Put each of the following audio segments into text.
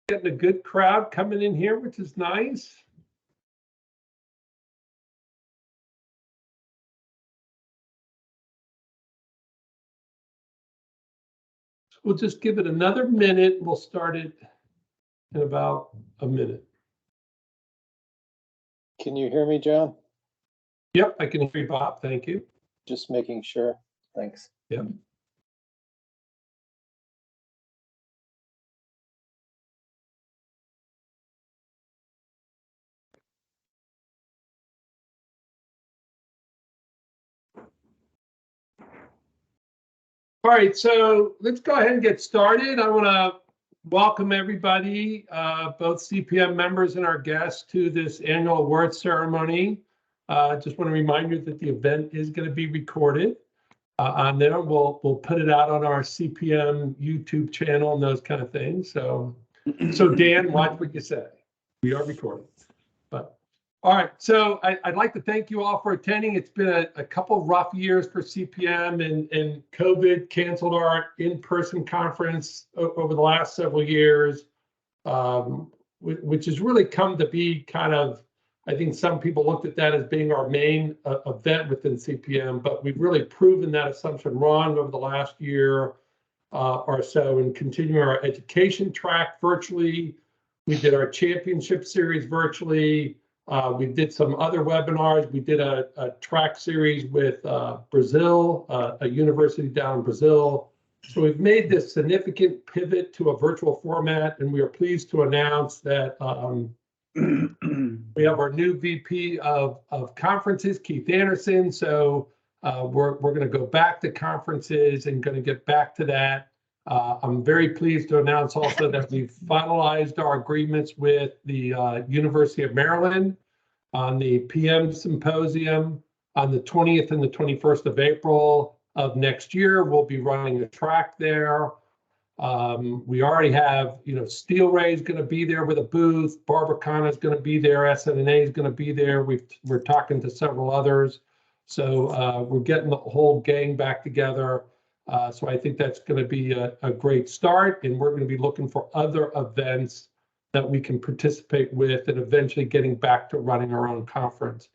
Getting a good crowd coming in here, which is nice. So we'll just give it another minute. We'll start it in about a minute. Can you hear me, John? Yep, I can hear you, Bob. Thank you. Just making sure. Thanks. Yep. All right, so let's go ahead and get started. I want to welcome everybody, both CPM members and our guests, to this annual awards ceremony. Just want to remind you that the event is going to be recorded on there. We'll put it out on our CPM YouTube channel and those kind of things. So Dan, watch what you say. We are recording. But all right, so I'd like to thank you all for attending. It's been a couple rough years for CPM, and COVID canceled our in-person conference over the last several years, which has really come to be kind of, I think some people looked at that as being our main event within CPM, but we've really proven that assumption wrong over the last year or so, and continuing our education track virtually. We did our championship series virtually. We did some other webinars. We did a track series with Brazil, a university down in Brazil. So we've made this significant pivot to a virtual format, and we are pleased to announce that we have our new VP of conferences, Keith Anderson. So we're going to go back to conferences and going to get back to that. I'm very pleased to announce also that we've finalized our agreements with the University of Maryland on the PM Symposium on the 20th and the 21st of April of next year. We'll be running a track there. We already have, Steel Ray is going to be there with a booth. Barbara is going to be there. SNNA is going to be there. We're talking to several others. So we're getting the whole gang back together. So I think that's going to be a great start, and we're going to be looking for other events that we can participate with and eventually getting back to running our own conference.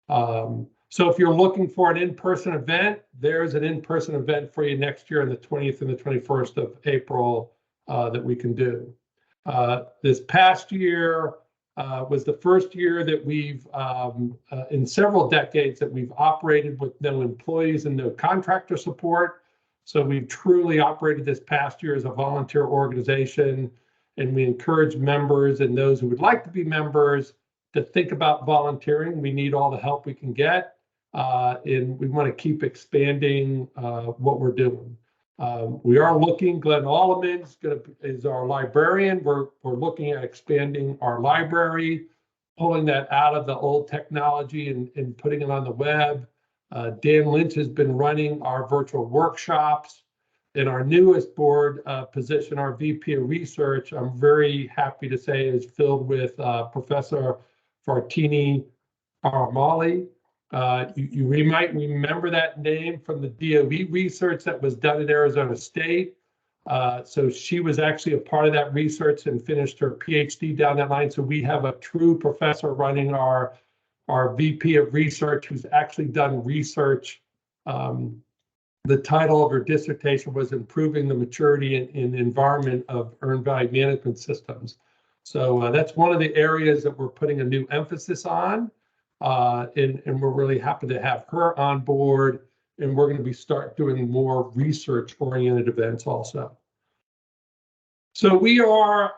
So if you're looking for an in-person event, there's an in-person event for you next year on the 20th and the 21st of April that we can do. This past year was the first year that we've, in several decades, that we've operated with no employees and no contractor support. So we've truly operated this past year as a volunteer organization, and we encourage members and those who would like to be members to think about volunteering. We need all the help we can get, and we want to keep expanding what we're doing. We are looking, Glenn Alleman is our librarian. We're looking at expanding our library, pulling that out of the old technology and putting it on the web. Dan Lynch has been running our virtual workshops. In our newest board position, our VP of Research, I'm very happy to say, is filled with Professor Fartini Paramali. You might remember that name from the DOE research that was done at Arizona State. So she was actually a part of that research and finished her PhD down that line. So we have a true professor running our VP of Research who's actually done research. The title of her dissertation was Improving the Maturity and Environment of Earned Value Management Systems. So that's one of the areas that we're putting a new emphasis on. And we're really happy to have her on board, and we're going to start doing more research-oriented events also. So we are,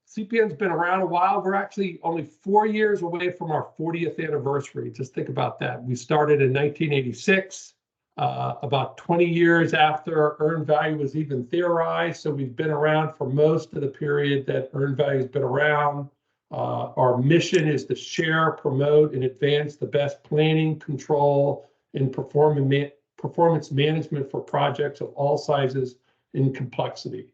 CPM's been around a while. We're actually only 4 years away from our 40th anniversary. Just think about that. We started in 1986, about 20 years after earned value was even theorized. So we've been around for most of the period that earned value has been around. Our mission is to share, promote, and advance the best planning, control, and performance management for projects of all sizes and complexity.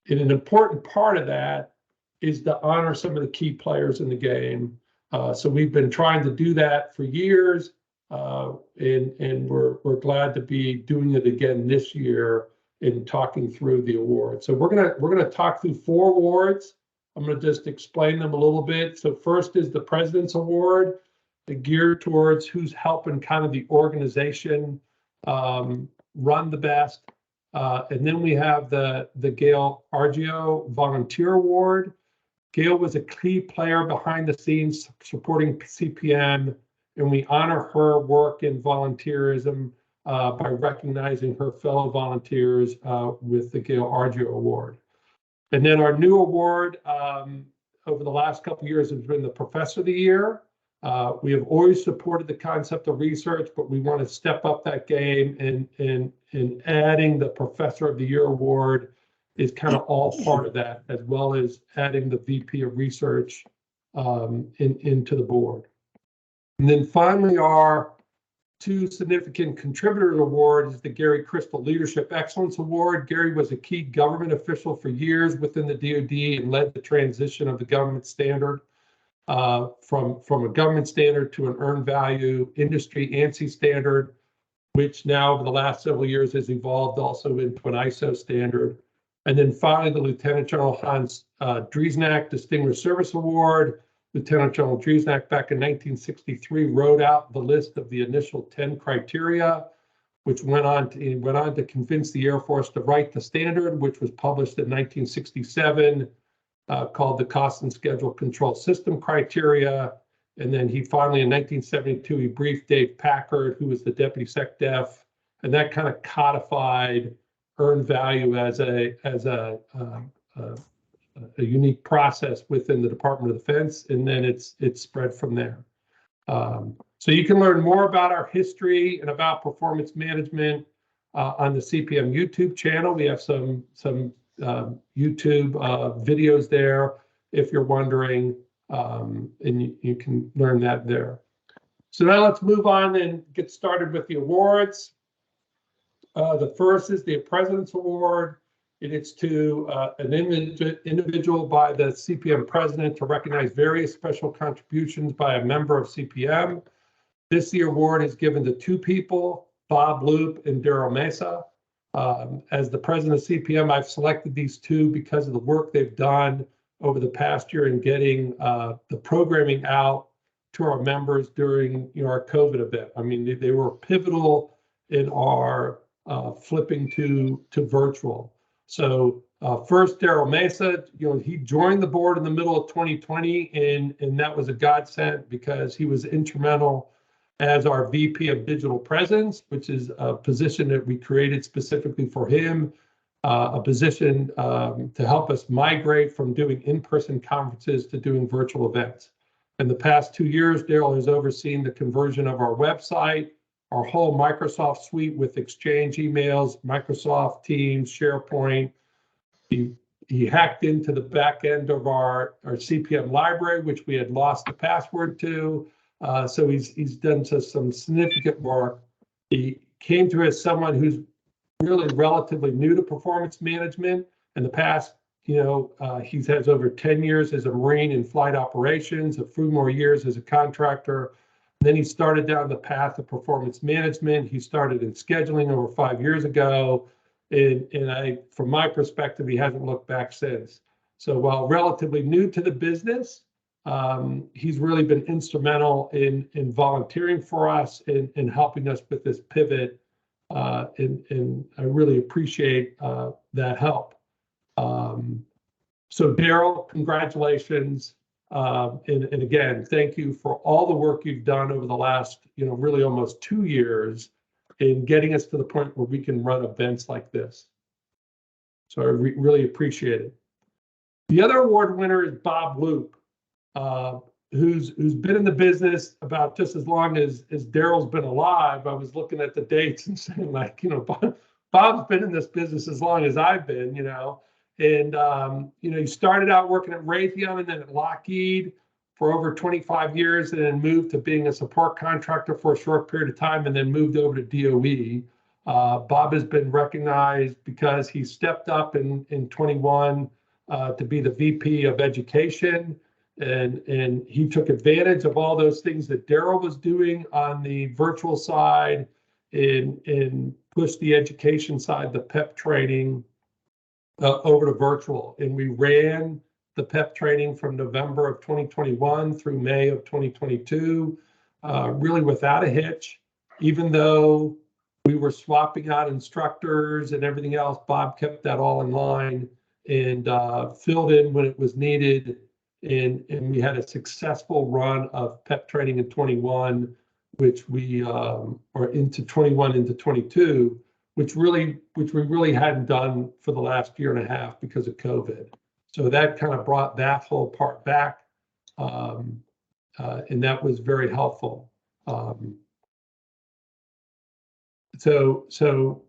And an important part of that is to honor some of the key players in the game. So we've been trying to do that for years, and we're glad to be doing it again this year in talking through the awards. So we're gonna talk through 4 awards. I'm going to just explain them a little bit. So first is the President's Award, geared towards who's helping kind of the organization run the best. And then we have the Gail Argio Volunteer Award. Gail was a key player behind the scenes supporting CPM, and we honor her work in volunteerism by recognizing her fellow volunteers with the Gail Argio Award. And then our new award over the last couple of years has been the Professor of the Year. We have always supported the concept of research, but we want to step up that game, and adding the Professor of the Year award is kind of all part of that, as well as adding the VP of Research into the board. And then finally, our two significant contributor awards is the Gary Crystal Leadership Excellence Award. Gary was a key government official for years within the DoD and led the transition of the government standard from a government standard to an earned value industry ANSI standard, which now over the last several years has evolved also into an ISO standard. And then finally, the Lieutenant General Hans Driesnack Distinguished Service Award. Lieutenant General Driesnack back in 1963 wrote out the list of the initial 10 criteria, which went on to convince the Air Force to write the standard, which was published in 1967, called the Cost and Schedule Control System Criteria. And then he finally, in 1972, he briefed Dave Packard, who was the Deputy SecDef, and that kind of codified earned value as a unique process within the Department of Defense, and then it's spread from there. So you can learn more about our history and about performance management on the CPM YouTube channel. We have some YouTube videos there if you're wondering, and you can learn that there. So now let's move on and get started with the awards. The first is the President's Award. It's to an individual by the CPM president to recognize various special contributions by a member of CPM. This year award is given to two people, Bob Loop and Daryl Mesa. As the president of CPM, I've selected these two because of the work they've done over the past year in getting the programming out to our members during our COVID event. I mean, they were pivotal in our flipping to virtual. So first, Daryl Mesa, he joined the board in the middle of 2020, and that was a godsend because he was instrumental as our VP of Digital Presence, which is a position that we created specifically for him, a position to help us migrate from doing in-person conferences to doing virtual events. In the past 2 years, Daryl has overseen the conversion of our website, our whole Microsoft suite with Exchange emails, Microsoft Teams, SharePoint. He hacked into the back end of our CPM library, which we had lost the password to. So he's done some significant work. He came to us as someone who's really relatively new to performance management. In the past, he has over 10 years as a Marine in flight operations, a few more years as a contractor. Then he started down the path of performance management. He started in scheduling over 5 years ago. And from my perspective, he hasn't looked back since. So while relatively new to the business, he's really been instrumental in volunteering for us and helping us with this pivot. And I really appreciate that help. So Daryl, congratulations. And again, thank you for all the work you've done over the last, really almost 2 years in getting us to the point where we can run events like this. So I really appreciate it. The other award winner is Bob Loop, who's been in the business about just as long as Daryl's been alive. I was looking at the dates and saying, Bob's been in this business as long as I've been, And, he started out working at Raytheon and then at Lockheed for over 25 years, and then moved to being a support contractor for a short period of time, and then moved over to DOE. Bob has been recognized because he stepped up in 21 to be the VP of Education, and he took advantage of all those things that Daryl was doing on the virtual side and pushed the education side, the PEP training, over to virtual, and we ran the PEP training from November of 2021 through May of 2022, really without a hitch. Even though we were swapping out instructors and everything else, Bob kept that all in line and filled in when it was needed. And we had a successful run of PEP training in 21, which we or into 21 into 22, which we really hadn't done for the last year and a half because of COVID. So that kind of brought that whole part back, and that was very helpful. So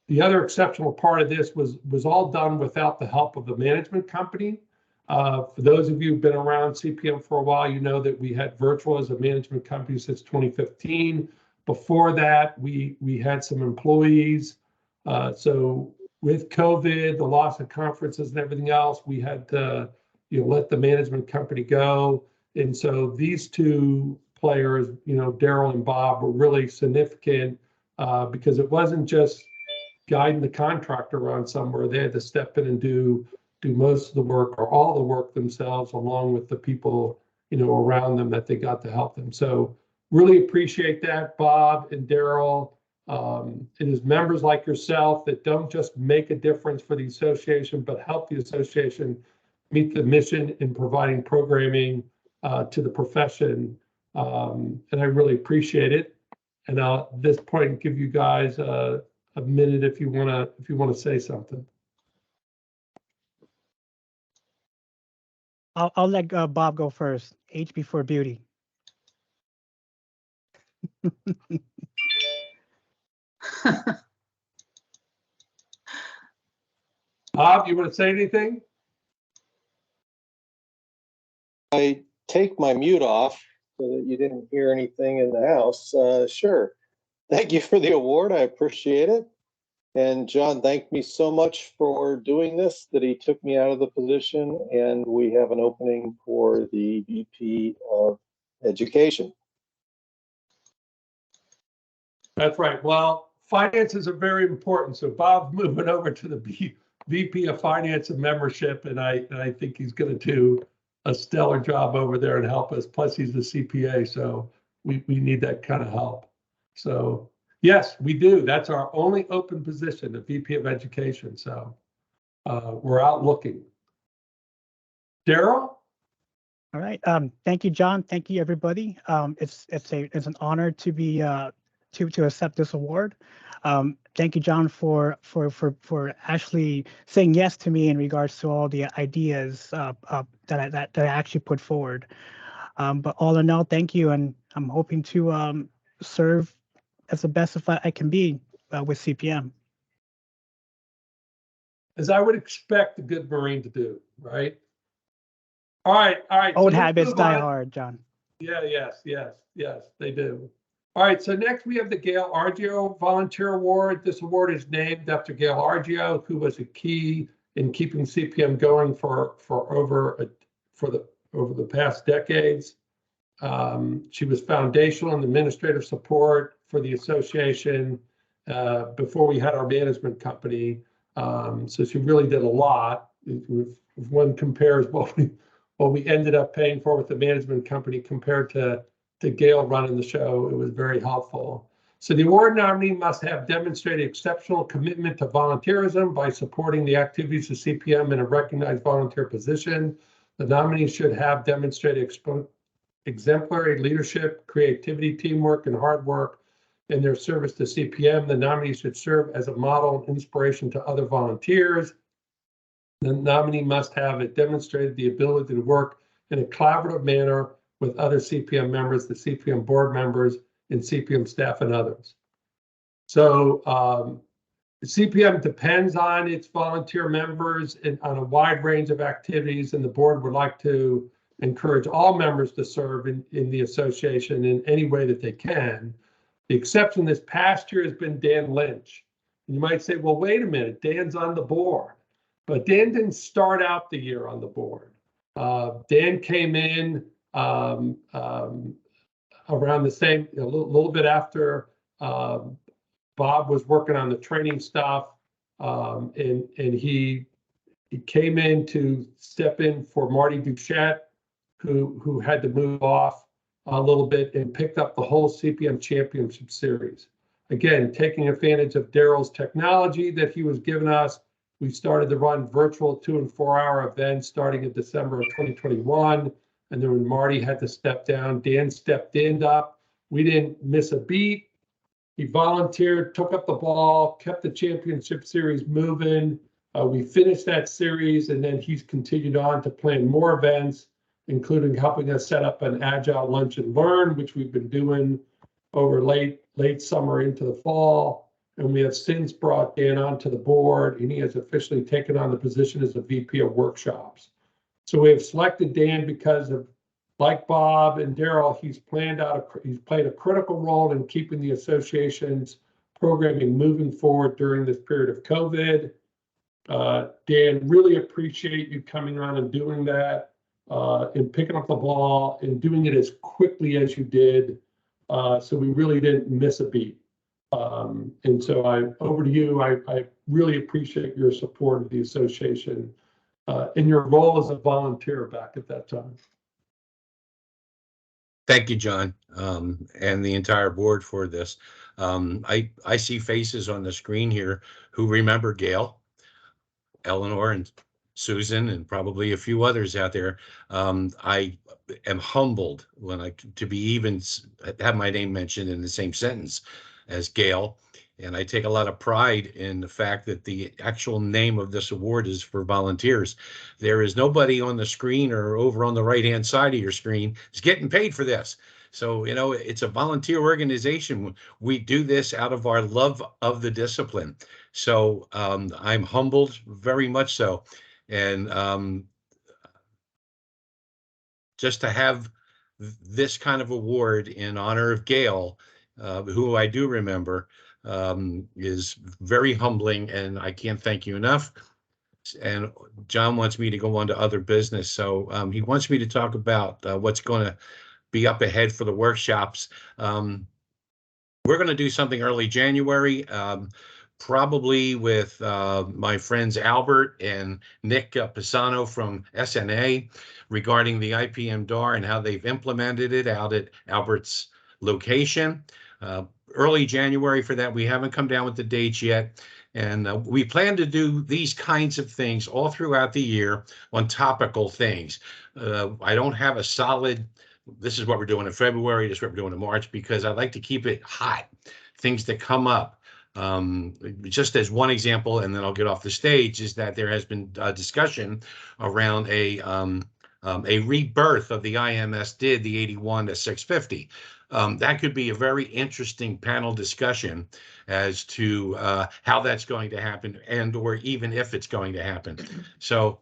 the other exceptional part of this was all done without the help of the management company. For those of you who've been around CPM for a while, you know that we had virtual as a management company since 2015. Before that, we had some employees. So with COVID, the loss of conferences and everything else, we had to let the management company go. And so these two players, Daryl and Bob, were really significant because it wasn't just guiding the contractor around somewhere. They had to step in and do most of the work or all the work themselves, along with the people around them that they got to help them. So really appreciate that, Bob and Daryl. It is members like yourself that don't just make a difference for the association, but help the association meet the mission in providing programming to the profession. And I really appreciate it. And I'll at this point give you guys a minute if you want to say something. I'll let Bob go first. H before beauty. Bob, you want to say anything? I take my mute off so that you didn't hear anything in the house. Sure. Thank you for the award. I appreciate it. And John thanked me so much for doing this that he took me out of the position, and we have an opening for the VP of Education. That's right. Well, finances are very important. So Bob's moving over to the VP of Finance and Membership, and I think he's going to do a stellar job over there and help us. Plus, he's the CPA, so we need that kind of help. So yes, we do. That's our only open position, the VP of Education. So we're out looking. Daryl? All right. Thank you, John. Thank you, everybody. It's an honor to be to accept this award. Thank you, John, for actually saying yes to me in regards to all the ideas that I actually put forward. But all in all, thank you, and I'm hoping to serve as the best as I can be with CPM. As I would expect a good Marine to do, right? All right. Old so habits die hard, John. Yeah, yes, they do. All right, so next we have the Gail Argio Volunteer Award. This award is named after Gail Argio, who was a key in keeping CPM going for over the past decades. She was foundational in administrative support for the association before we had our management company. So she really did a lot. If one compares what we ended up paying for with the management company compared to Gail running the show, it was very helpful. So the award nominee must have demonstrated exceptional commitment to volunteerism by supporting the activities of CPM in a recognized volunteer position. The nominee should have demonstrated exemplary leadership, creativity, teamwork, and hard work in their service to CPM. The nominee should serve as a model and inspiration to other volunteers. The nominee must have demonstrated the ability to work in a collaborative manner with other CPM members, the CPM board members, and CPM staff and others. So CPM depends on its volunteer members and on a wide range of activities, and the board would like to encourage all members to serve in the association in any way that they can. The exception this past year has been Dan Lynch. And you might say, well, wait a minute, Dan's on the board. But Dan didn't start out the year on the board. Dan came in around the same, a little bit after Bob was working on the training stuff, and he He came in to step in for Marty Duchette, who had to move off a little bit, and picked up the whole CPM Championship Series. Again, taking advantage of Daryl's technology that he was giving us, we started to run virtual 2 and 4 hour events starting in December of 2021. And then when Marty had to step down, Dan stepped in up. We didn't miss a beat. He volunteered, took up the ball, kept the championship series moving. We finished that series, and then he's continued on to plan more events, including helping us set up an Agile Lunch and Learn, which we've been doing over late summer into the fall. And we have since brought Dan onto the board, and he has officially taken on the position as a VP of Workshops. So we have selected Dan because of, like Bob and Daryl, he's played a critical role in keeping the association's programming moving forward during this period of COVID. Dan, really appreciate you coming on and doing that, and picking up the ball and doing it as quickly as you did. So we really didn't miss a beat. And so over to you. I really appreciate your support of the association in your role as a volunteer back at that time. Thank you, John, and the entire board for this. I see faces on the screen here who remember Gail, Eleanor, and Susan, and probably a few others out there. I am humbled to be even have my name mentioned in the same sentence as Gail. And I take a lot of pride in the fact that the actual name of this award is for volunteers. There is nobody on the screen or over on the right-hand side of your screen is getting paid for this. So, you know, it's a volunteer organization. We do this out of our love of the discipline. So I'm humbled, very much so. And just to have this kind of award in honor of Gail, who I do remember, is very humbling, and I can't thank you enough. And John wants me to go on to other business. So he wants me to talk about what's going to be up ahead for the workshops. We're going to do something early January, probably with my friends Albert and Nick Pisano from SNA regarding the IPM DAR and how they've implemented it out at Albert's location. Early January for that. We haven't come down with the dates yet. And we plan to do these kinds of things all throughout the year on topical things. I don't have a solid, this is what we're doing in February, this is what we're doing in March, because I like to keep it hot, things that come up. Just as one example, and then I'll get off the stage, is that there has been a discussion around a rebirth of the IMS DID, the 81 to 650. That could be a very interesting panel discussion as to how that's going to happen, and or even if it's going to happen. So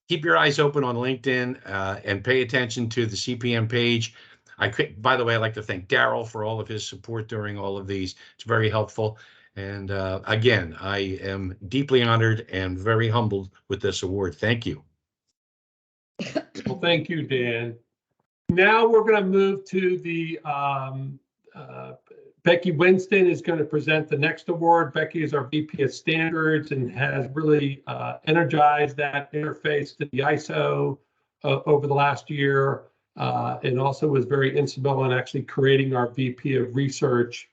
keep your eyes open on LinkedIn and pay attention to the CPM page. By the way, I'd like to thank Daryl for all of his support during all of these. It's very helpful. And again, I am deeply honored and very humbled with this award. Thank you. Well, thank you, Dan. Now we're going to move to the Becky Winston is going to present the next award. Becky is our VP of Standards and has really energized that interface to the ISO over the last year, and also was very instrumental in actually creating our VP of Research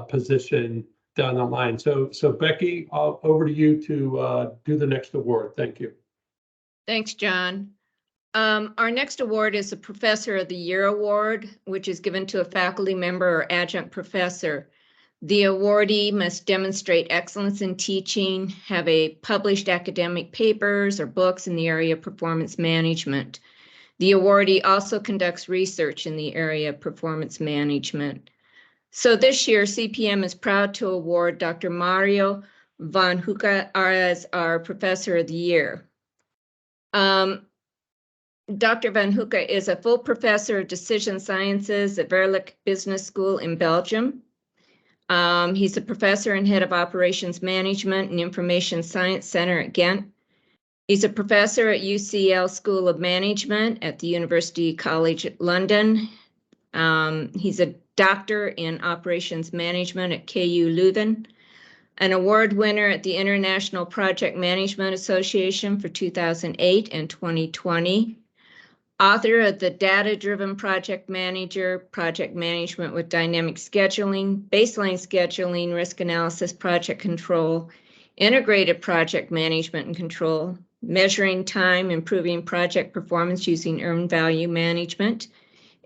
position down the line. So Becky, over to you to do the next award. Thank you. Thanks, John. Our next award is the Professor of the Year Award, which is given to a faculty member or adjunct professor. The awardee must demonstrate excellence in teaching, have published academic papers or books in the area of performance management. The awardee also conducts research in the area of performance management. So this year, CPM is proud to award Dr. Mario Van Hoeka as our Professor of the Year. Dr. Van Hoeka is a full professor of decision sciences at Verlick Business School in Belgium. He's a professor and head of operations management and information science center at Ghent. He's a professor at UCL School of Management at the University College London. He's a doctor in operations management at KU Leuven. an award winner at the International Project Management Association for 2008 and 2020, author of the Data-Driven Project Manager, Project Management with Dynamic Scheduling, Baseline Scheduling, Risk Analysis, Project Control, Integrated Project Management and Control, Measuring Time, Improving Project Performance Using Earned Value Management,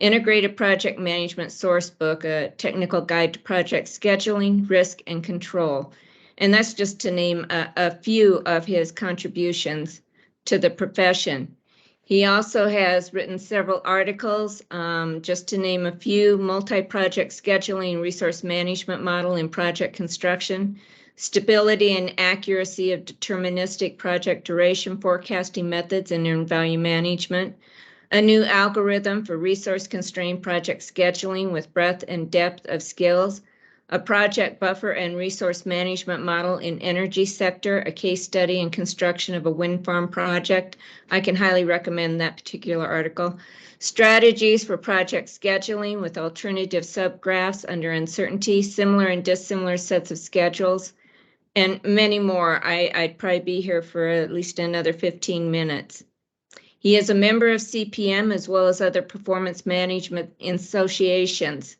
Integrated Project Management Sourcebook, a technical guide to project scheduling, risk, and control. And that's just to name a few of his contributions to the profession. He also has written several articles, just to name a few: multi-project scheduling resource management model in project construction, stability and accuracy of deterministic project duration forecasting methods and earned value management, a new algorithm for resource-constrained project scheduling with breadth and depth of skills, a project buffer and resource management model in energy sector, a case study and construction of a wind farm project. I can highly recommend that particular article. Strategies for project scheduling with alternative subgraphs under uncertainty, similar and dissimilar sets of schedules, and many more. I'd probably be here for at least another 15 minutes. He is a member of CPM as well as other performance management associations.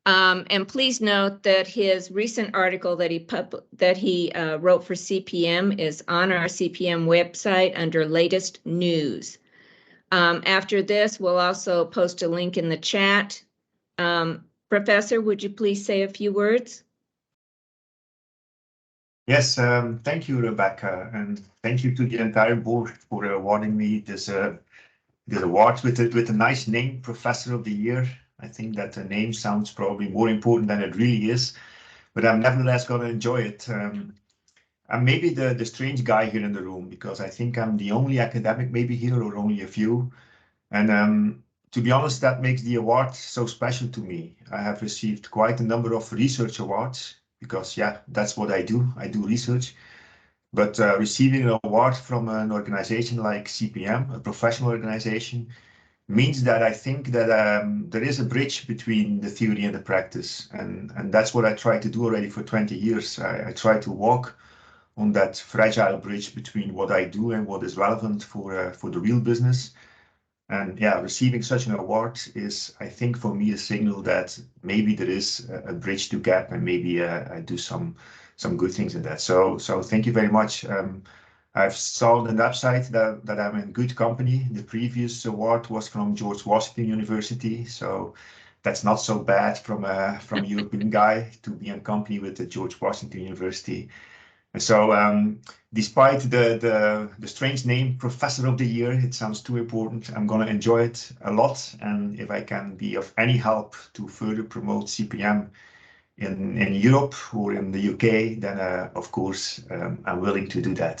And please note that his recent article that he wrote for CPM is on our CPM website under latest news. After this, we'll also post a link in the chat. Professor, would you please say a few words? Yes, thank you, Rebecca, and thank you to the entire board for awarding me this award with a nice name, Professor of the Year. I think that the name sounds probably more important than it really is, but I'm nevertheless going to enjoy it. I'm maybe the strange guy here in the room because I think I'm the only academic maybe here, or only a few. And to be honest, that makes the award so special to me. I have received quite a number of research awards because, yeah, that's what I do. I do research. But receiving an award from an organization like CPM, a professional organization, means that I think that there is a bridge between the theory and the practice. And that's what I try to do already for 20 years. I try to walk on that fragile bridge between what I do and what is relevant for the real business. And yeah, receiving such an award is, I think, for me, a signal that maybe there is a bridge to gap, and maybe I do some good things in that. So thank you very much. I've saw on the website that I'm in good company. The previous award was from George Washington University, so that's not so bad from a European guy to be in company with the George Washington University. And so despite the strange name, Professor of the Year, it sounds too important. I'm going to enjoy it a lot. And if I can be of any help to further promote CPM in Europe or in the UK, then of course I'm willing to do that.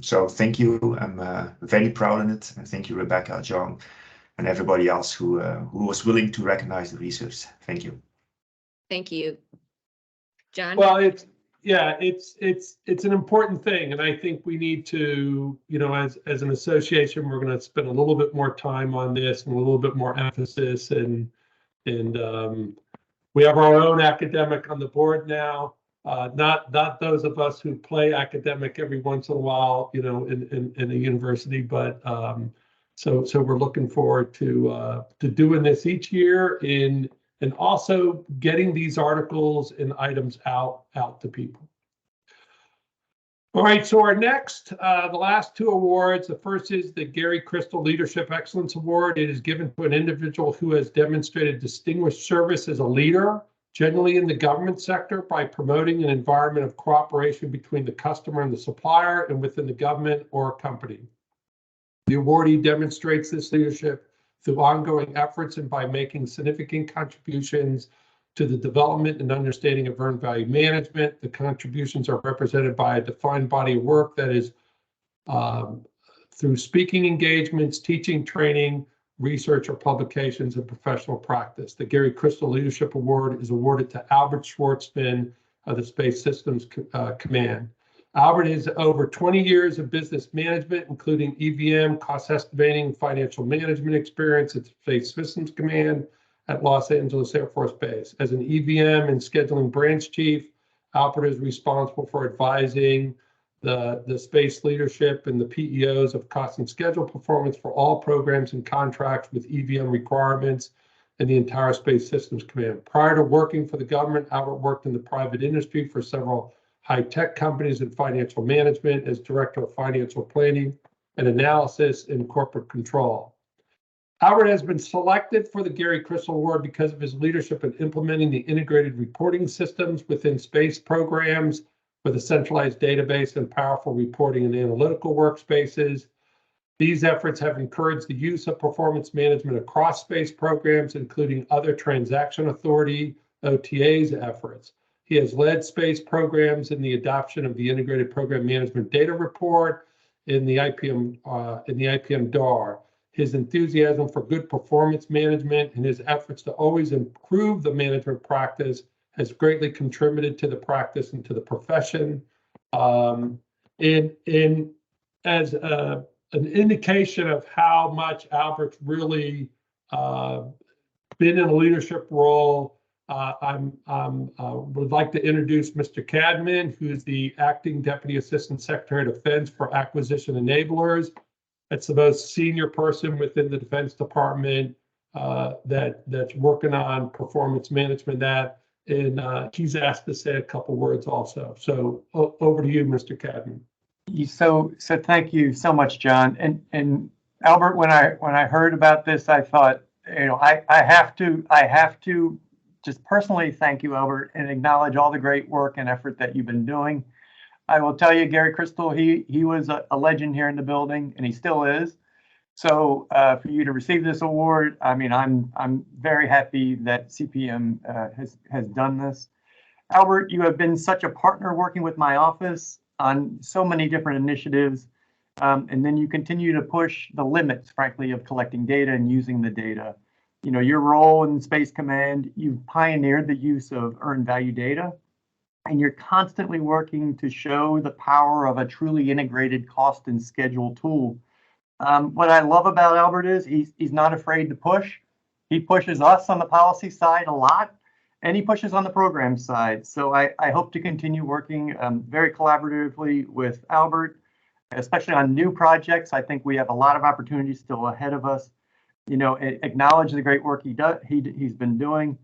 So thank you. I'm very proud of it. And thank you, Rebecca, John, and everybody else who was willing to recognize the research. Thank you. Thank you. John? Well, it's an important thing, and I think we need to, as an association, we're going to spend a little bit more time on this and a little bit more emphasis, and we have our own academic on the board now. Not those of us who play academic every once in a while, in a university, but so we're looking forward to doing this each year and also getting these articles and items out to people. All right, so our next, the last two awards, the first is the Gary Crystal Leadership Excellence Award. It is given to an individual who has demonstrated distinguished service as a leader, generally in the government sector, by promoting an environment of cooperation between the customer and the supplier and within the government or company. The awardee demonstrates this leadership through ongoing efforts and by making significant contributions to the development and understanding of earned value management. The contributions are represented by a defined body of work that is through speaking engagements, teaching, training, research or publications, and professional practice. The Gary Crystal Leadership Award is awarded to Albert Schwartzman of the Space Systems Command. Albert has over 20 years of business management, including EVM, cost estimating, financial management experience at Space Systems Command at Los Angeles Air Force Base. As an EVM and scheduling branch chief, Albert is responsible for advising the space leadership and the PEOs of cost and schedule performance for all programs and contracts with EVM requirements and the entire Space Systems Command. Prior to working for the government, Albert worked in the private industry for several high-tech companies in financial management as Director of Financial Planning and Analysis and Corporate Control. Albert has been selected for the Gary Crystal Award because of his leadership in implementing the integrated reporting systems within space programs with a centralized database and powerful reporting and analytical workspaces. These efforts have encouraged the use of performance management across space programs, including other transaction authority, OTAs efforts. He has led space programs in the adoption of the Integrated Program Management Data Report in the IPM DAR. His enthusiasm for good performance management and his efforts to always improve the management practice has greatly contributed to the practice and to the profession. As an indication of how much Albert's really been in a leadership role, would like to introduce Mr. Cadman, who's the Acting Deputy Assistant Secretary of Defense for Acquisition Enablers. That's the most senior person within the Defense Department that's working on performance management. And he's asked to say a couple words also. So over to you, Mr. Cadman. So thank you so much, John. And Albert, when I heard about this, I thought, I have to just personally thank you, Albert, and acknowledge all the great work and effort that you've been doing. I will tell you, Gary Crystal, he was a legend here in the building, and he still is. So for you to receive this award, I mean, I'm very happy that CPM has done this. Albert, you have been such a partner working with my office on so many different initiatives, and then you continue to push the limits, frankly, of collecting data and using the data. Your role in Space Command, you've pioneered the use of earned value data, and you're constantly working to show the power of a truly integrated cost and schedule tool. What I love about Albert is he's not afraid to push. He pushes us on the policy side a lot, and he pushes on the program side. So I hope to continue working very collaboratively with Albert, especially on new projects. I think we have a lot of opportunities still ahead of us. Acknowledge the great work he's been doing,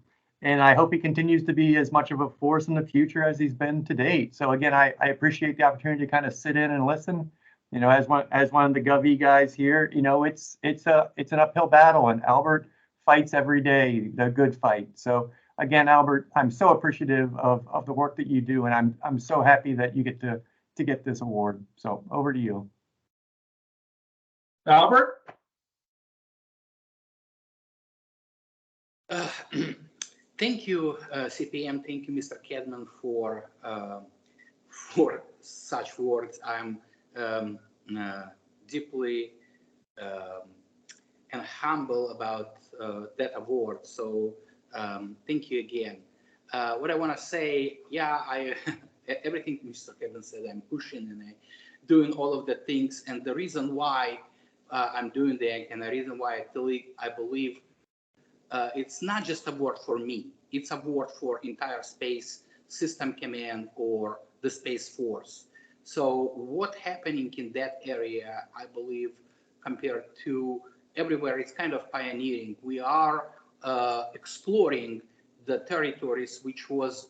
and I hope he continues to be as much of a force in the future as he's been to date. So again, I appreciate the opportunity to kind of sit in and listen. As one of the GovE guys here, it's an uphill battle, and Albert fights every day, the good fight. So again, Albert, I'm so appreciative of the work that you do, and I'm so happy that you get to get this award. So over to you, Albert. Thank you, CPM. Thank you, Mr. Cadman, for such words. I'm deeply and humble about that award. So thank you again. What I want to say, everything Mr. Cadman said, I'm pushing and I'm doing all of the things. And the reason why I'm doing that, and the reason why I believe it's not just a award for me. It's a award for entire Space System Command or the Space Force. So what's happening in that area, I believe, compared to everywhere, it's kind of pioneering. We are exploring the territories which was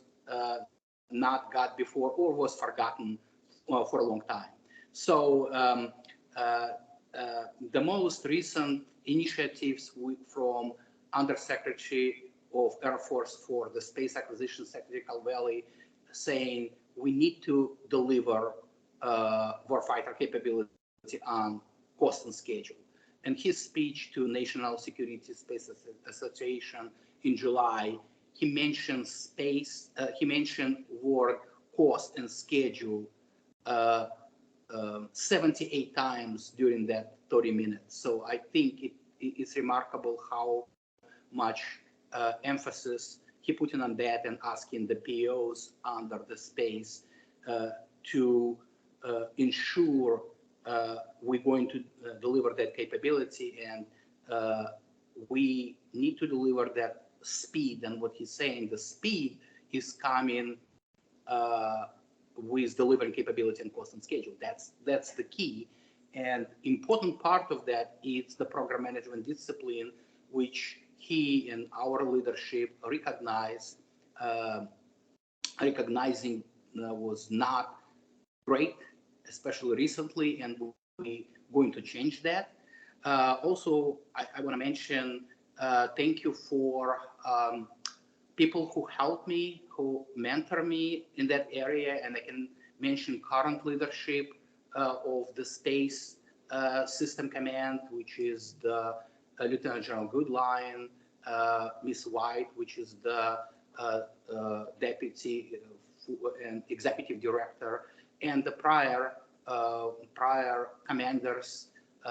not got before or was forgotten for a long time. So the most recent initiatives from Undersecretary of Air Force for the Space Acquisition, Secretary Calvelli, saying we need to deliver warfighter capability on cost and schedule. And his speech to National Security Space Association in July, he mentioned space, he mentioned word cost and schedule 78 times during that 30 minutes. So I think it's remarkable how much emphasis he put in on that and asking the POs under the space to ensure we're going to deliver that capability, and we need to deliver that speed. And what he's saying, the speed is coming with delivering capability and cost and schedule. That's the key. And important part of that is the program management discipline, which he and our leadership recognize, recognizing was not great, especially recently, and we're going to change that. Also, I want to mention thank you for people who helped me, who mentor me in that area, and I can mention current leadership of the Space System Command, which is the Lieutenant General Goodline, Miss White, which is the Deputy and Executive Director, and the prior commanders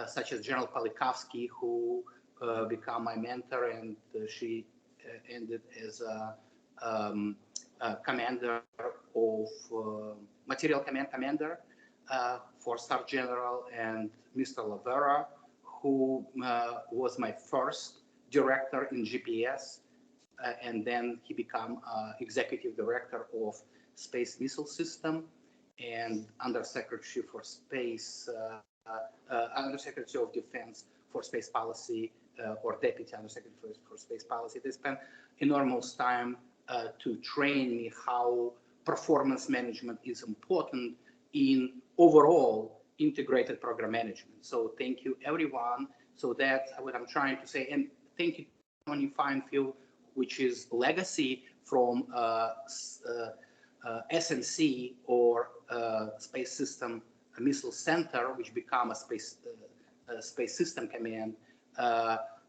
such as General Polikovsky, who became my mentor, and she ended as a commander of Material Command Commander, 4-star General, and Mr. Lavera, who was my first director in GPS, and then he became Executive Director of Space Missile System and Undersecretary for Space, Undersecretary of Defense for Space Policy, or Deputy Undersecretary for Space Policy. They spent enormous time to train me how performance management is important in overall integrated program management. So thank you, everyone. So that's what I'm trying to say. And thank you, Tony Finefield, which is legacy from SNC, or Space System Missile Center, which became a Space System Command.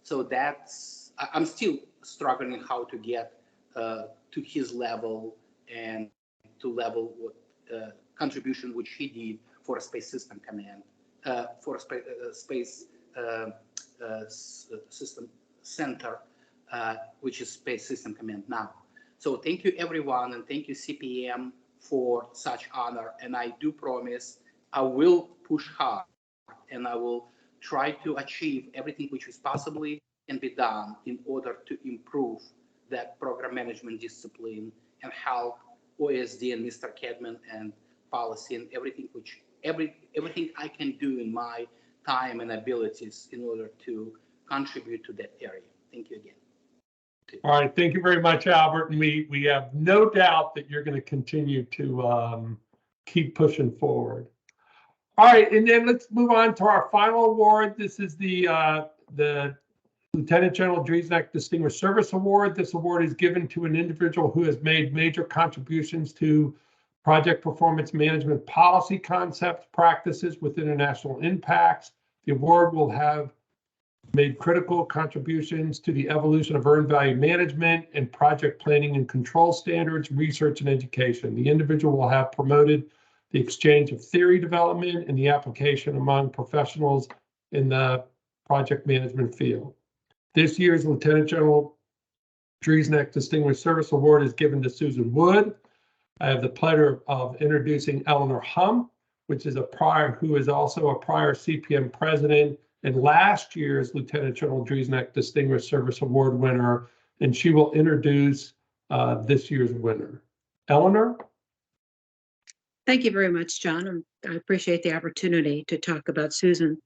So that's, I'm still struggling how to get to his level and to level what contribution which he did for a Space System Command, for a Space System Center, which is Space System Command now. So thank you, everyone, and thank you, CPM, for such honor. And I do promise I will push hard, and I will try to achieve everything which is possibly can be done in order to improve that program management discipline and help OSD and Mr. Kedman and policy and everything everything I can do in my time and abilities in order to contribute to that area. Thank you again. All right, thank you very much, Albert. And we have no doubt that you're going to continue to keep pushing forward. All right, and then let's move on to our final award. This is the Lieutenant General Driesnak Distinguished Service Award. This award is given to an individual who has made major contributions to project performance management policy concepts, practices with international impacts. The award will have made critical contributions to the evolution of earned value management and project planning and control standards, research and education. The individual will have promoted the exchange of theory development and the application among professionals in the project management field. This year's Lieutenant General Driesnak Distinguished Service Award is given to Susan Wood. I have the pleasure of introducing Eleanor Hum, who is also a prior CPM president and last year's Lieutenant General Driesnak Distinguished Service Award winner, and she will introduce this year's winner. Eleanor? Thank you very much, John. I appreciate the opportunity to talk about Susan.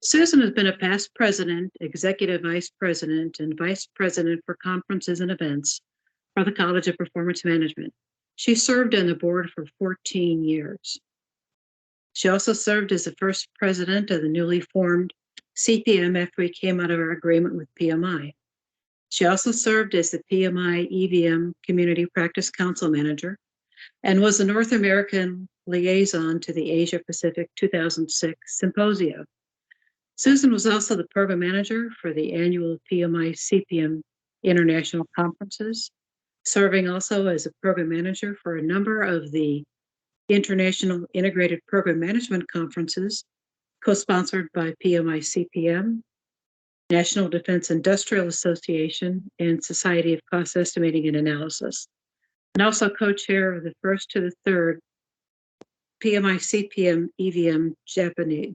Susan has been a past president, executive vice president, and vice president for conferences and events for the College of Performance Management. She served on the board for 14 years. She also served as the first president of the newly formed CPM after we came out of our agreement with PMI. She also served as the PMI EVM Community Practice Council Manager and was the North American liaison to the Asia Pacific 2006 Symposium. Susan was also the program manager for the annual PMI CPM International Conferences, serving also as a program manager for a number of the International Integrated Program Management Conferences, co-sponsored by PMI CPM, National Defense Industrial Association, and Society of Cost Estimating and Analysis, and also co-chair of the first to the third PMI CPM EVM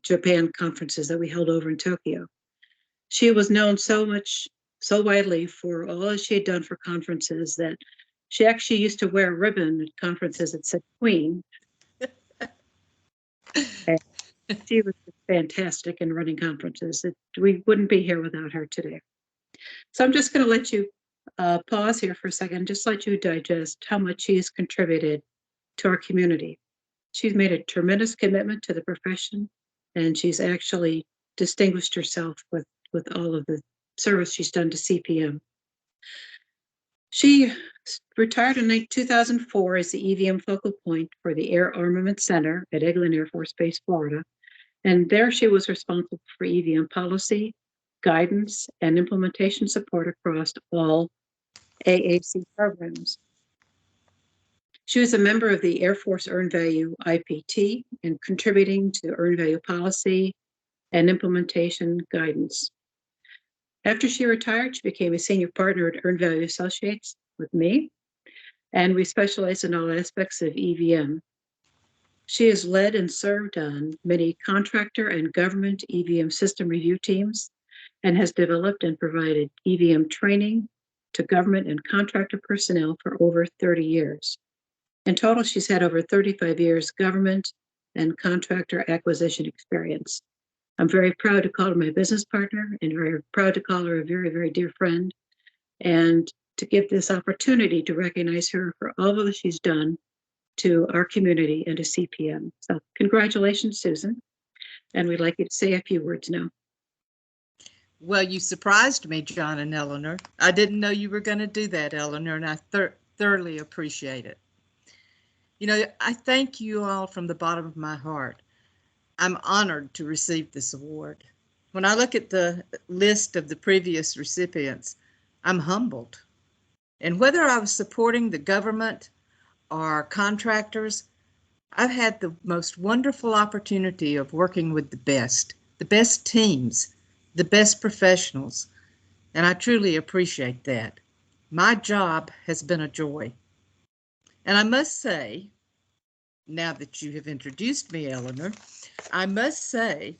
Japan conferences that we held over in Tokyo. She was known so widely for all that she had done for conferences that She actually used to wear a ribbon at conferences that said Queen. And she was fantastic in running conferences. We wouldn't be here without her today. So I'm just going to let you pause here for a second, just let you digest how much she's contributed to our community. She's made a tremendous commitment to the profession, and she's actually distinguished herself with all of the service she's done to CPM. She retired in 2004 as the EVM focal point for the Air Armament Center at Eglin Air Force Base, Florida. And there she was responsible for EVM policy, guidance, and implementation support across all AAC programs. She was a member of the Air Force Earned Value IPT and contributing to Earned Value policy and implementation guidance. After she retired, she became a senior partner at Earned Value Associates with me, and we specialize in all aspects of EVM. She has led and served on many contractor and government EVM system review teams and has developed and provided EVM training to government and contractor personnel for over 30 years. In total, she's had over 35 years government and contractor acquisition experience. I'm very proud to call her my business partner and very proud to call her a very, very dear friend, and to give this opportunity to recognize her for all that she's done to our community and to CPM. So congratulations, Susan. And we'd like you to say a few words now. Well, you surprised me, John and Eleanor. I didn't know you were going to do that, Eleanor, and I thoroughly appreciate it. You know, I thank you all from the bottom of my heart. I'm honored to receive this award. When I look at the list of the previous recipients, I'm humbled. And whether I was supporting the government or contractors, I've had the most wonderful opportunity of working with the best teams, the best professionals, and I truly appreciate that. My job has been a joy. And I must say, now that you have introduced me, Eleanor, I must say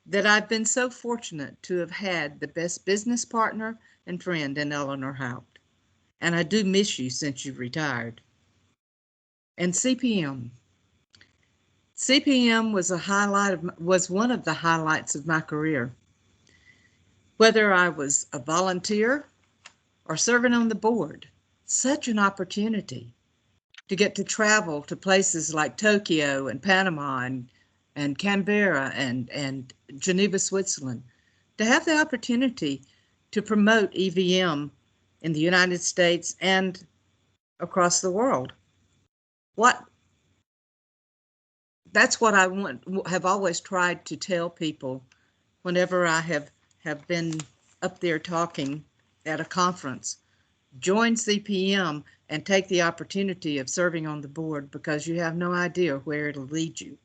that I've been so fortunate to have had the best business partner and friend in Eleanor Haupt. And I do miss you since you've retired. And CPM. CPM was one of the highlights of my career. Whether I was a volunteer or serving on the board, such an opportunity to get to travel to places like Tokyo and Panama and Canberra and Geneva, Switzerland, to have the opportunity to promote EVM in the United States and across the world. That's what I have always tried to tell people whenever I have been up there talking at a conference. Join CPM and take the opportunity of serving on the board, because you have no idea where it'll lead you.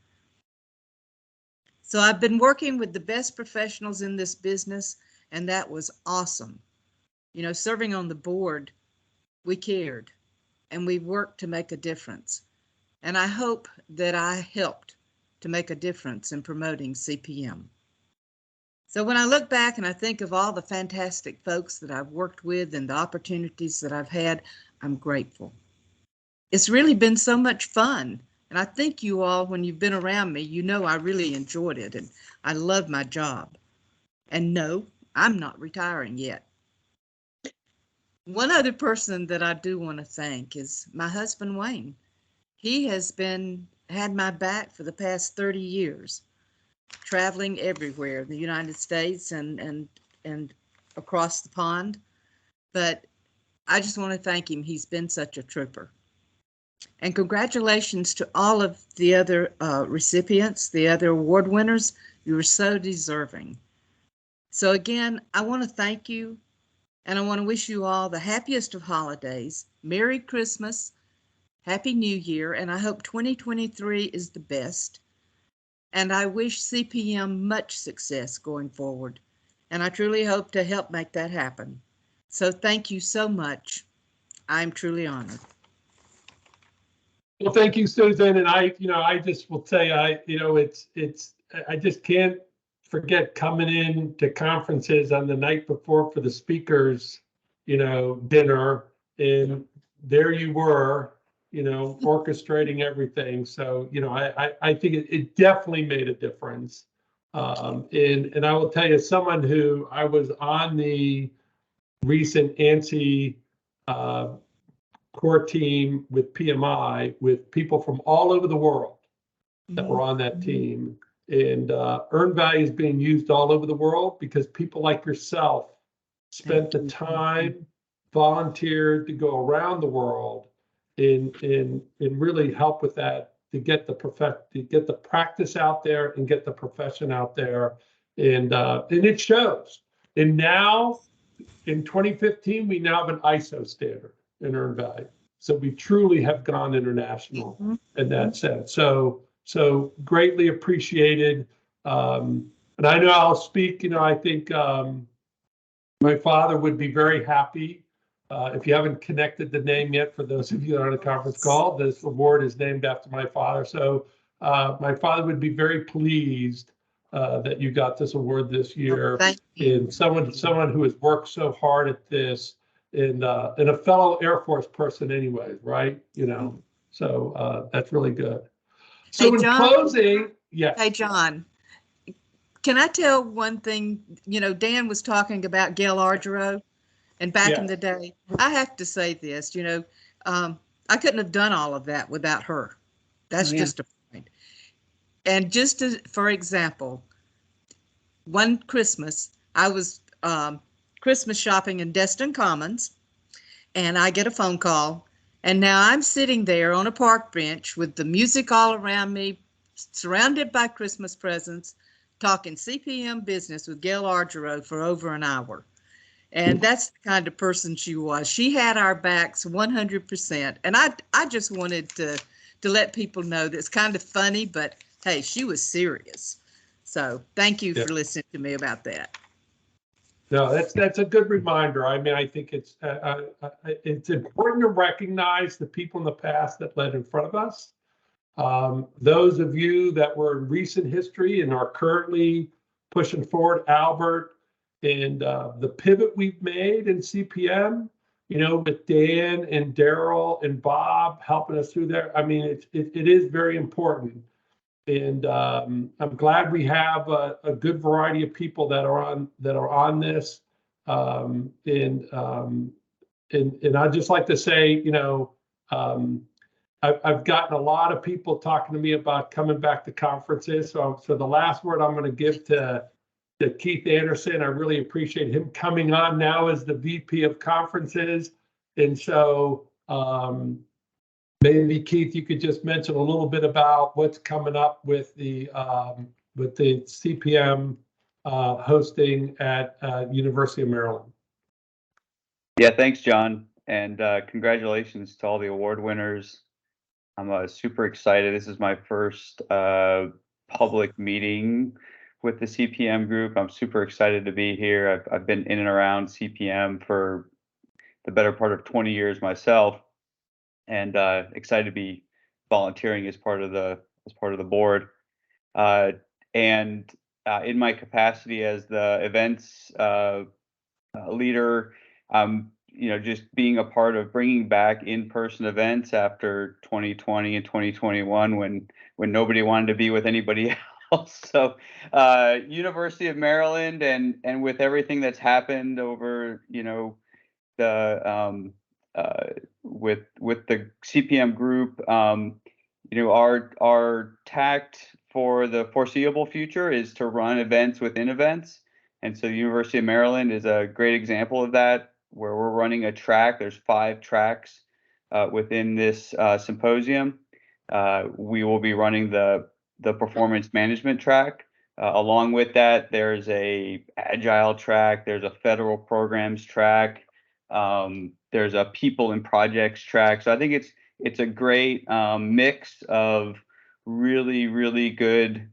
So I've been working with the best professionals in this business, and that was awesome. You know, serving on the board, we cared and we worked to make a difference. And I hope that I helped to make a difference in promoting CPM. So when I look back and I think of all the fantastic folks that I've worked with and the opportunities that I've had, I'm grateful. It's really been so much fun. And I think you all, when you've been around me, you know I really enjoyed it and I love my job. And no, I'm not retiring yet. One other person that I do want to thank is my husband, Wayne. He has had my back for the past 30 years, traveling everywhere in the United States and across the pond. But I just want to thank him. He's been such a trooper. And congratulations to all of the other recipients, the other award winners. You were so deserving. So again, I want to thank you, and I want to wish you all the happiest of holidays, Merry Christmas, Happy New Year, and I hope 2023 is the best. And I wish CPM much success going forward. And I truly hope to help make that happen. So thank you so much. I'm truly honored. Well, thank you, Susan. And I just will say, I just can't forget coming in to conferences on the night before for the speakers, dinner, and there you were, orchestrating everything. So, I think it definitely made a difference. And I will tell you, someone who I was on the recent ANSI core team with PMI, with people from all over the world that were on that team. And earned value is being used all over the world because people like yourself spent the time, volunteered to go around the world and really help with that, to get the practice out there and get the profession out there. And it shows. And now in 2015, we now have an ISO standard in earned value. So we truly have gone international in that sense. So greatly appreciated. And I know I'll speak, I think my father would be very happy. If you haven't connected the name yet, for those of you that are on a conference call, this award is named after my father. So my father would be very pleased that you got this award this year. Thank you. And someone who has worked so hard at this, and a fellow Air Force person anyways, right? So that's really good. So Hey, in John? closing, yes. Hey, John, can I tell one thing? Dan was talking about Gail Argero, and back in Yes. the day, I have to say this, I couldn't have done all of that without her. That's Oh, yeah. just a point. And just for example, one Christmas, I was Christmas shopping in Destin Commons, and I get a phone call, and now I'm sitting there on a park bench with the music all around me, surrounded by Christmas presents, talking CPM business with Gail Argero for over an hour. And that's the kind of person she was. She had our backs 100%. And I just wanted to let people know that it's kind of funny, but hey, she was serious. So thank you for listening to me about that. No, that's a good reminder. I mean, I think it's important to recognize the people in the past that led in front of us. Those of you that were in recent history and are currently pushing forward, Albert, and the pivot we've made in CPM, with Dan and Daryl and Bob helping us through there. I mean, it is very important. And I'm glad we have a good variety of people that are on this. And I'd just like to say, I've gotten a lot of people talking to me about coming back to conferences. So the last word I'm going to give to Keith Anderson. I really appreciate him coming on now as the VP of conferences. And so maybe Keith, you could just mention a little bit about what's coming up with the CPM hosting at University of Maryland. Yeah, thanks, John, and congratulations to all the award winners. I'm super excited. This is my first public meeting with the CPM group. I'm super excited to be here. I've been in and around CPM for the better part of 20 years myself, and excited to be volunteering as part of the board. And in my capacity as the events leader, just being a part of bringing back in-person events after 2020 and 2021 when nobody wanted to be with anybody else. So University of Maryland and with everything that's happened over, the with the CPM group, our tact for the foreseeable future is to run events within events. And so University of Maryland is a great example of that, where we're running a track. There's 5 tracks within this symposium. We will be running the performance management track. Along with that, there's a agile track. There's a federal programs track. There's a people and projects track. So I think it's a great mix of really, really good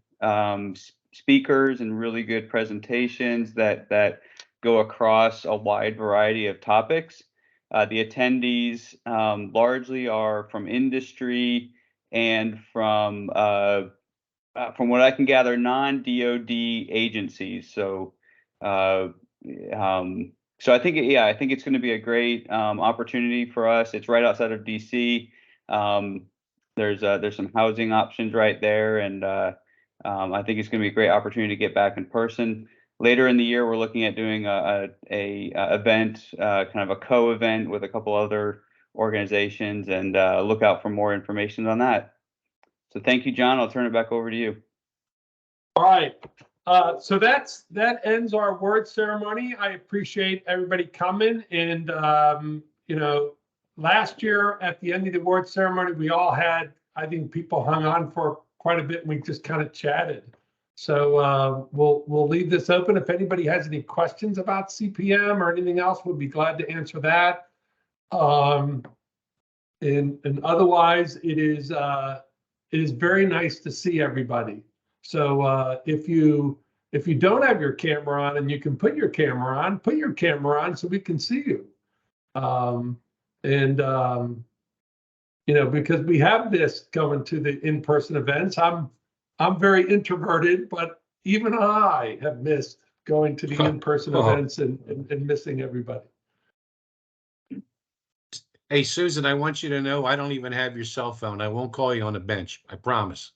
speakers and really good presentations that go across a wide variety of topics. The attendees largely are from industry and from what I can gather, non-DoD agencies. So So I think, yeah, I think it's going to be a great opportunity for us. It's right outside of DC. There's some housing options right there, and I think it's going to be a great opportunity to get back in person. Later in the year, we're looking at doing a event, kind of a co-event with a couple other organizations, and look out for more information on that. So thank you, John. I'll turn it back over to you. All right. So that ends our award ceremony. I appreciate everybody coming. And, you know, last year at the end of the award ceremony, we all had, I think people hung on for quite a bit and we just kind of chatted. So we'll leave this open. If anybody has any questions about CPM or anything else, we'll be glad to answer that. And otherwise, it is very nice to see everybody. So if you don't have your camera on and you can put your camera on so we can see you. You know, because we have this going to the in-person events. I'm very introverted, but even I have missed going to the in-person events and missing everybody. Hey, Susan, I want you to know I don't even have your cell phone. I won't call you on the bench. I promise.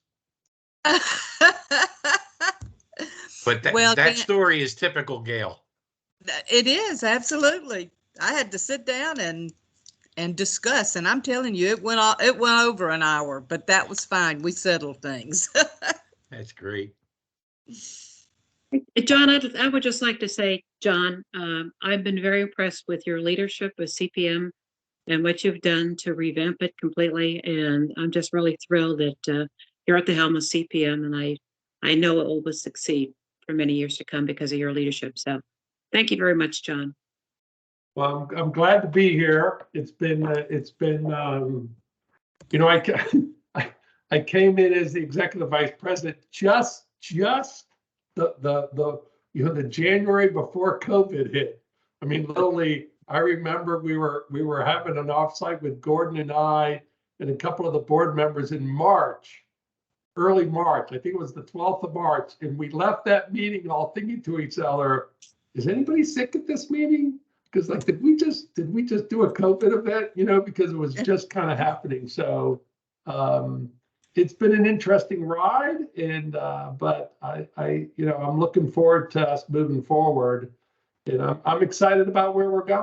But that story is typical Gail. It is, absolutely. I had to sit down and discuss, and I'm telling you, it went over an hour, but that was fine. We settled things. That's great. John, I would just like to say, John, I've been very impressed with your leadership with CPM and what you've done to revamp it completely. And I'm just really thrilled that you're at the helm of CPM, and I know it will succeed for many years to come because of your leadership. So thank you very much, John. Well, I'm glad to be here. It's been you know, I came in as the executive vice president just the you know, the January before COVID hit. I mean, literally, I remember we were having an offsite with Gordon and I and a couple of the board members in March, early March. I think it was the 12th of March, and we left that meeting all thinking to each other, is anybody sick at this meeting? Because like, did we just do a COVID event? You know, because it was just kind of happening. So it's been an interesting ride, and but I you know, I'm looking forward to us moving forward, and I'm excited about where we're going.